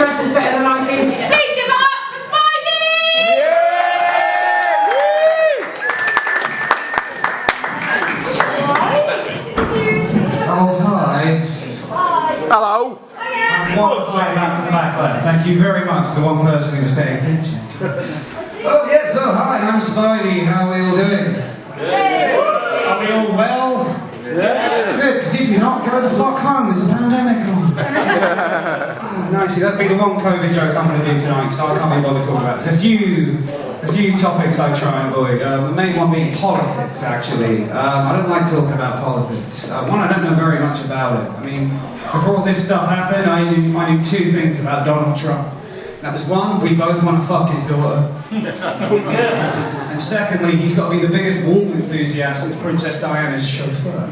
else is better than I do. Please give it up for Spidey! Oh, hi. Hello. One slide back from the back there. Thank you very much, the one person who was paying attention. Oh, yes, so hi, I'm Spidey. How are we all doing? Good. Are we all well? Yeah. Good, because if you're not, go the fuck home. There's a pandemic on. Oh, nice. That'd be the one COVID joke I'm going to do tonight, because I can't be bothered talking about it. There's a few topics I try and avoid. The main one being politics, actually. I don't like talking about politics. One, I don't know very much about it. I mean, before all this stuff happened, I knew two things about Donald Trump. That was one, we both want to fuck his daughter. And secondly, he's got to be the biggest warm enthusiast as Princess Diana's chauffeur.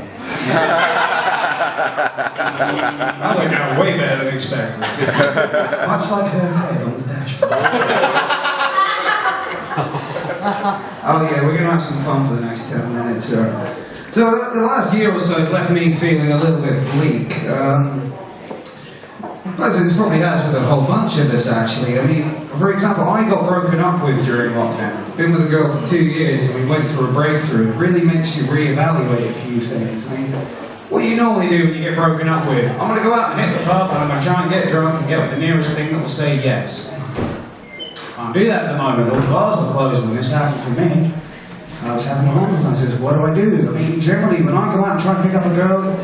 That went down way better than expected. Much like her head on the dashboard. Oh yeah, we're going to have some fun for the next 10 minutes. So the last year or so has left me feeling a little bit bleak. As it probably has with a whole bunch of us, actually. I mean, for example, I got broken up with during lockdown. Been with a girl for 2 years, and we went through a breakthrough. It really makes you reevaluate a few things. I mean, what do you normally do when you get broken up with? I'm going to go out and hit the pub, and I'm going to try and get drunk and get with the nearest thing that will say yes. Can't do that at the moment. All the bars were closed when this happened for me. I was having a moment, and I said, what do? I mean, generally, when I go out and try and pick up a girl,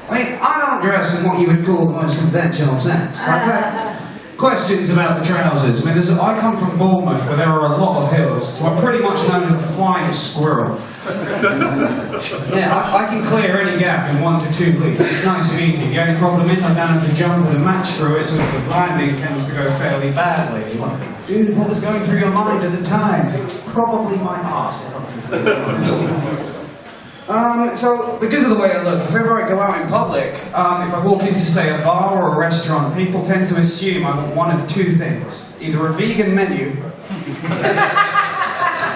I mean, I don't dress in what you would call the most conventional sense. I've had questions about the trousers. I mean, I come from Bournemouth, where there are a lot of hills, so I'm pretty much known as a flying squirrel. Yeah, I can clear any gap in 1 to 2 leaps. It's nice and easy. The only problem is I don't have to jump and match through it, so the landing tends to go fairly badly. Like, dude, what was going through your mind at the time? Probably my arse. So, because of the way I look, if ever I go out in public, if I walk into, say, a bar or a restaurant, people tend to assume I want one of two things. Either a vegan menu,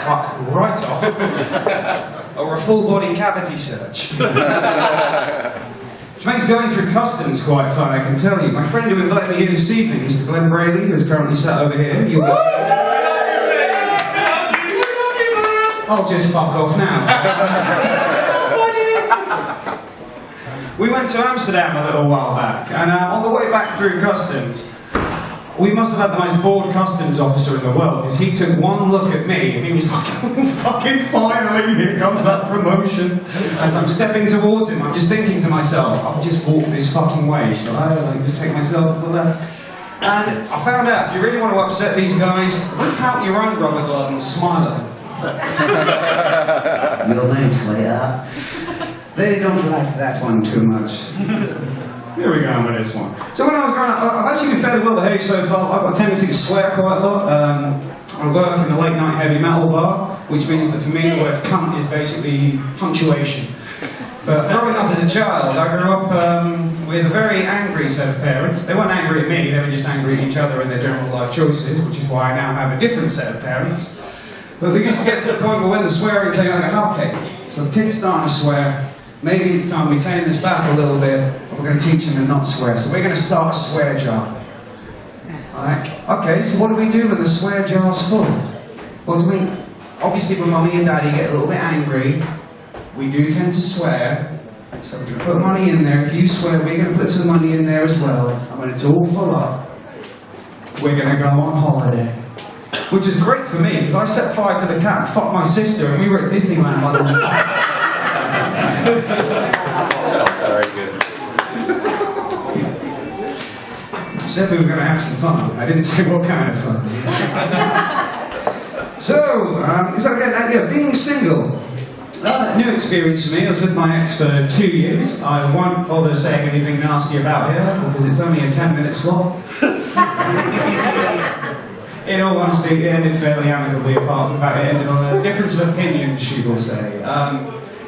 fuck right off, or a full-body cavity search. Which makes going through customs quite fun, I can tell you. My friend who invited me here this evening, Mr. Glenn Brady, who's currently sat over here. I'll just fuck off now. We went to Amsterdam a little while back, and on the way back through customs, we must have had the most bored customs officer in the world, because he took one look at me, and he was like, fucking finally, here comes that promotion. As I'm stepping towards him, I'm just thinking to myself, I'll just walk this fucking way, shall I? Like, just take myself for that. And I found out, if you really want to upset these guys, whip out your own rubber glove and smile at them. Your name, Slayer. They don't like that one too much. Here we go with this one. So when I was growing up, I've actually been fairly well behaved so far. I've got a tendency to swear quite a lot. I work in a late night heavy metal bar, which means that for me the word cunt is basically punctuation. But growing up as a child, I grew up with a very angry set of parents. They weren't angry at me, they were just angry at each other and their general life choices, which is why I now have a different set of parents. But we used to get to the point where when the swearing came, I go, okay, so the kid's starting to swear. Maybe it's time we tame this back a little bit, but we're going to teach him to not swear. So we're going to start a swear jar. Alright, okay, so what do we do when the swear jar's full? Well, obviously when Mummy and Daddy get a little bit angry, we do tend to swear. So we're going to put money in there. If you swear, we're going to put some money in there as well. And when it's all full up, we're going to go on holiday. Which is great for me, because I set fire to the cat and fucked my sister, and we were at Disneyland by the way. Very good. I said we were going to have some fun. I didn't say what kind of fun. So again, being single. New experience for me. I was with my ex for 2 years. I won't bother saying anything nasty about her, because it's only a 10-minute slot. In all honesty, it ended fairly amicably, apart from the fact it ended on a difference of opinion, she will say.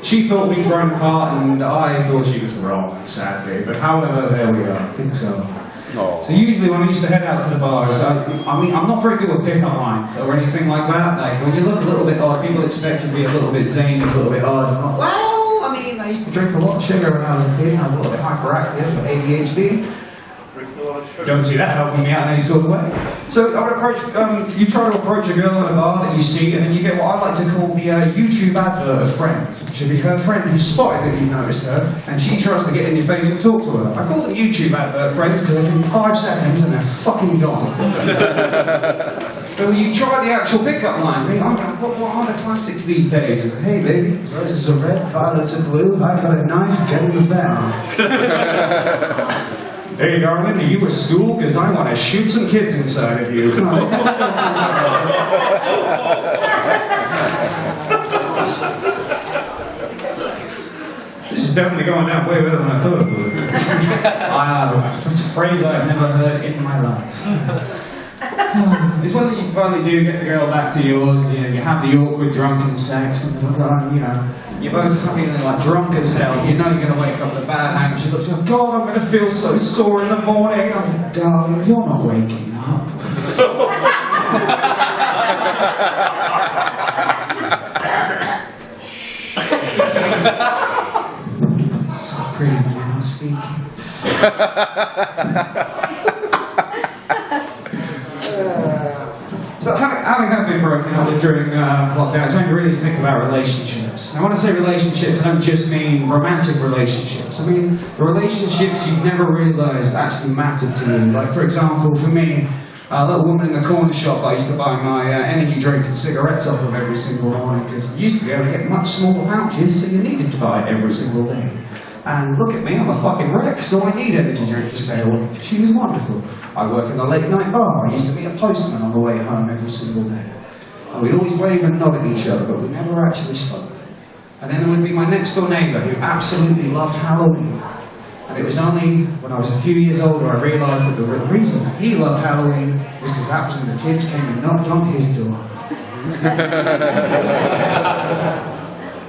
She thought we'd grown apart, and I thought she was wrong, sadly. But however, there we are. I think so. Oh. So usually when I used to head out to the bars, I mean, I'm not very good with pick-up lines or anything like that. Like, when you look a little bit odd, people expect you to be a little bit zany, a little bit odd. I'm like, well, I mean, I used to drink a lot of sugar when I was a kid, and I was a little bit hyperactive, ADHD. Don't see that helping me out in any sort of way. So I would approach, you try to approach a girl in a bar that you see, and then you get what I like to call the YouTube advert of friends. Should be her friend who spotted that you noticed her, and she tries to get in your face and talk to her. I call them YouTube advert friends because they give you 5 seconds and they're fucking gone. So you try the actual pickup lines. I mean, what are the classics these days? It's like, hey baby, roses are red, violets are blue, I've got a knife, get in the bag. Hey darling, are you at school? Because I want to shoot some kids inside of you. This is definitely going down way better than I thought it would. That's a phrase I've never heard in my life. It's one that you finally do get the girl back to yours, you know, you have the awkward drunken sex, and you know, you're both feeling like drunk as hell, you know you're going to wake up with a bad hang, she looks like, God, I'm going to feel so sore in the morning. I'm like, darling, you're not waking up. So pretty when you're not speaking. So having been broken up during lockdown, it's made me really think about relationships. Now when I say relationships, I don't just mean romantic relationships. I mean the relationships you've never realised actually mattered to you. Like for example, for me, a little woman in the corner shop I used to buy my energy drink and cigarettes off of every single morning, because you used to be able to get much smaller pouches, so you needed to buy it every single day. And look at me, I'm a fucking wreck, so I need energy drink to stay awake. She was wonderful. I work in a late night bar. I used to meet a postman on the way home every single day. And we'd always wave and nod at each other, but we never actually spoke. And then there would be my next door neighbour who absolutely loved Halloween. And it was only when I was a few years older I realised that the reason that he loved Halloween was because that was when the kids came and knocked on his door.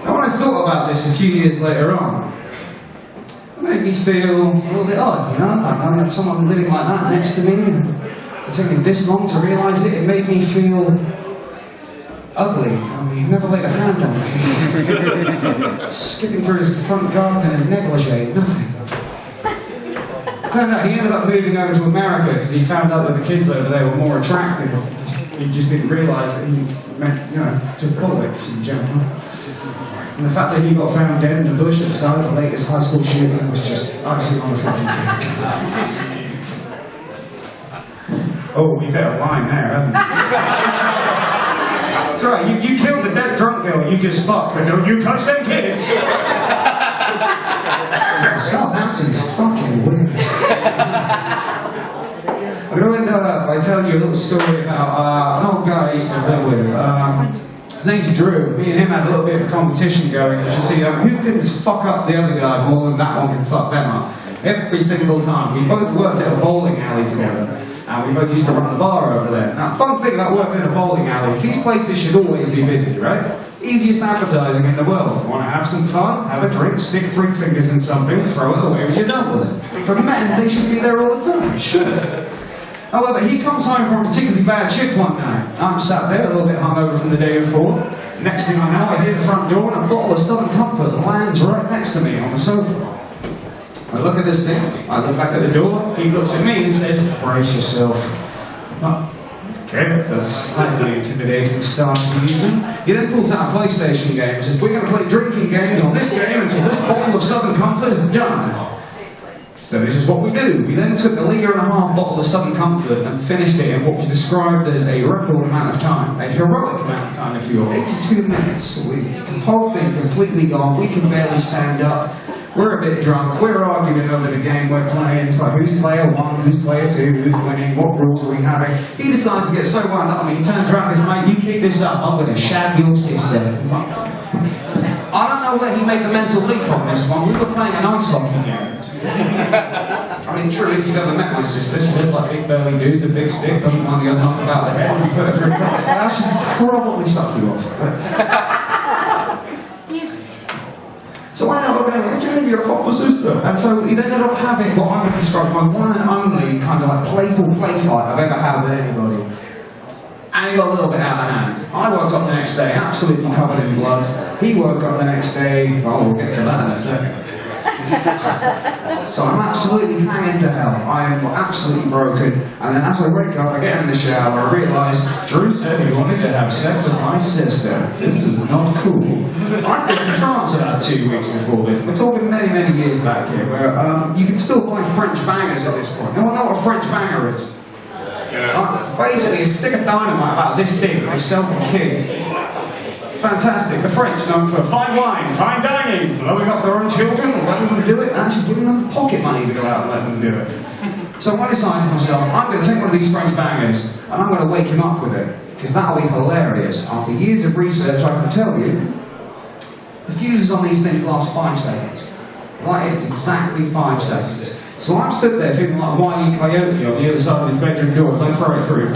Now when I thought about this a few years later on, it made me feel a little bit odd, you know? Like I had someone living like that next to me, and it took me this long to realise it. It made me feel ugly. I mean, he never laid a hand on me. Skipping through his front garden in a negligee, nothing. It turned out he ended up moving over to America because he found out that the kids over there were more attractive. He just didn't realise that he meant, you know, to bullets in general. And the fact that he got found dead in the bush at the side of the latest high school shooting was just icing on the fucking cake. Oh, we better line there, haven't we? That's right, you killed the dead drunk girl you just fucked, but don't you touch them kids! Southampton's fucking weird. I'm going to end up by telling you a little story about an old guy I used to live with. His name's Drew. Me and him had a little bit of a competition going. You see, who can just fuck up the other guy more than that one can fuck them up? Every single time. We both worked at a bowling alley together. And we both used to run the bar over there. Now, fun thing about working in a bowling alley, these places should always be busy, right? Easiest advertising in the world. Want to have some fun? Have a drink, stick 3 fingers in something, throw it away when you're done with it. For men, they should be there all the time. Sure. However, he comes home from a particularly bad shift one night. I'm sat there, a little bit hungover from the day before. Next thing I know, I hear the front door and a bottle of Southern Comfort lands right next to me on the sofa. I look at this thing, I look back at the door, he looks at me and says, brace yourself. Okay, that's a slightly intimidating start to the evening. He then pulls out a PlayStation game and says, we're going to play drinking games on this game until this bottle of Southern Comfort is done. So this is what we do. We then took a 1.5 litre bottle of Southern Comfort and finished it in what was described as a record amount of time, a heroic amount of time if you will, 82 minutes. The whole thing completely gone, we can barely stand up, we're a bit drunk, we're arguing over the game we're playing, it's like who's player 1, who's player 2, who's winning, what rules are we having. He decides to get so wound up, he turns around and says, mate, you keep this up, I'm going to shag your sister. I don't know where he made the mental leap on this one, we were playing an ice hockey game. I mean, true, if you've ever met my sister, she lives like big burly dudes with big sticks, doesn't mind the knock about the head, and put her through cross. Well, she probably suck you off. So I ended up going, what do you mean you're a football sister? And so he ended up having what I'm going to describe my one and only kind of like playful play fight I've ever had with anybody. And he got a little bit out of hand. I woke up the next day absolutely covered in blood. He woke up the next day, well, we'll get to that in a second. So I'm absolutely hanging to hell. I am absolutely broken. And then as I wake up, I get in the shower, I realise, Drew said he wanted to have sex with my sister. This is not cool. I've been in France about 2 weeks before this. We're talking many, many years back here, where you can still buy French bangers at this point. No one know what a French banger is? Basically, a stick of dynamite about this big, they sell to kids. It's fantastic. The French known for fine wine, fine dining, blowing up their own children, letting them do it, and actually giving them pocket money to go out and let them do it. So I decided to myself, I'm going to take one of these French bangers, and I'm going to wake him up with it, because that'll be hilarious. After years of research, I can tell you, the fuses on these things last 5 seconds. Like, it's exactly 5 seconds. So I'm stood there feeling like Wile E. Coyote on the other side of his bedroom door as I throw it through.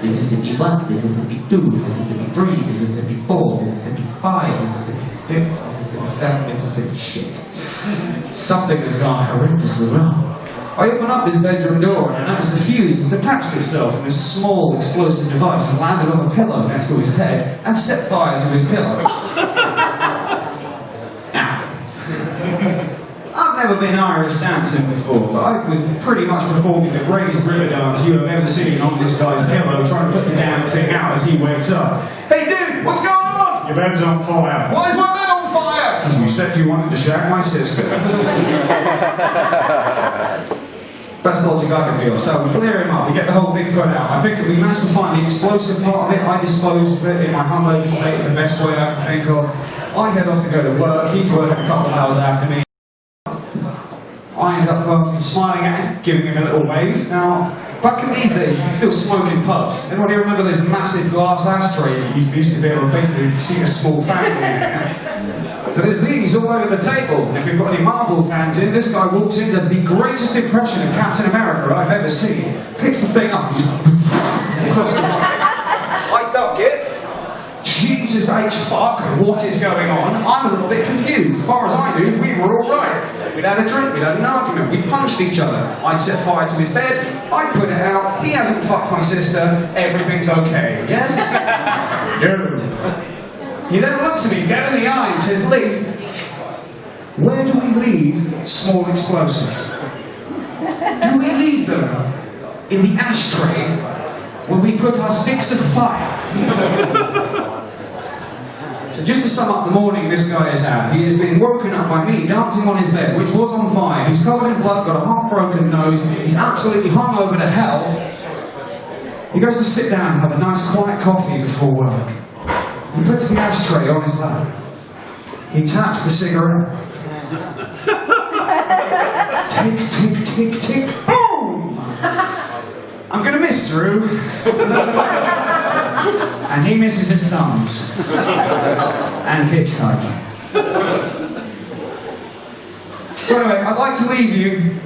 Mississippi 1, Mississippi 2, Mississippi 3, Mississippi 4, Mississippi 5, Mississippi 6, Mississippi 7, Mississippi shit. Something has gone horrendously wrong. I open up his bedroom door and I notice the fuse has detached itself from this small explosive device and landed on the pillow next to his head and set fire to his pillow. I've never been Irish dancing before, but I was pretty much performing the greatest river dance you have ever seen on this guy's pillow, trying to put the damn thing out as he wakes up. Hey dude, what's going on? Your bed's on fire. Why is my bed on fire? Because you said you wanted to shag my sister. Best logic I can feel. So we clear him up, we get the whole thing put out. I think we managed to find the explosive part of it. I disposed of it in my hungover state in the best way I can think of. I head off to go to work. He's working a couple of hours after me. I end up smiling at him, giving him a little wave. Now, back in these days, you can still smoke in pubs. Anybody remember those massive glass ashtrays that you used to be able to basically see a small family in? So there's these all over the table. And if we've got any Marvel fans in, this guy walks in, does the greatest impression of Captain America I've ever seen. Picks the thing up, he's across the I duck it. Jesus H fuck, what is going on? I'm a little bit confused. As far as I knew, we were all right. We'd had a drink, we'd had an argument, we punched each other. I'd set fire to his bed, I'd put it out, he hasn't fucked my sister, everything's okay. Yes? No. He then looks at me dead in the eye and says, Lee, where do we leave small explosives? Do we leave them in the ashtray where we put our sticks of fire? So just to sum up the morning this guy has had, he has been woken up by me dancing on his bed, which was on fire. He's covered in blood, got a half-broken nose, he's absolutely hung over to hell. He goes to sit down and have a nice quiet coffee before work. He puts the ashtray on his lap. He taps the cigarette. Tick, tick, tick, tick, boom! I'm gonna miss Drew. And he misses his thumbs. And hitchhiking. So anyway, I'd like to leave you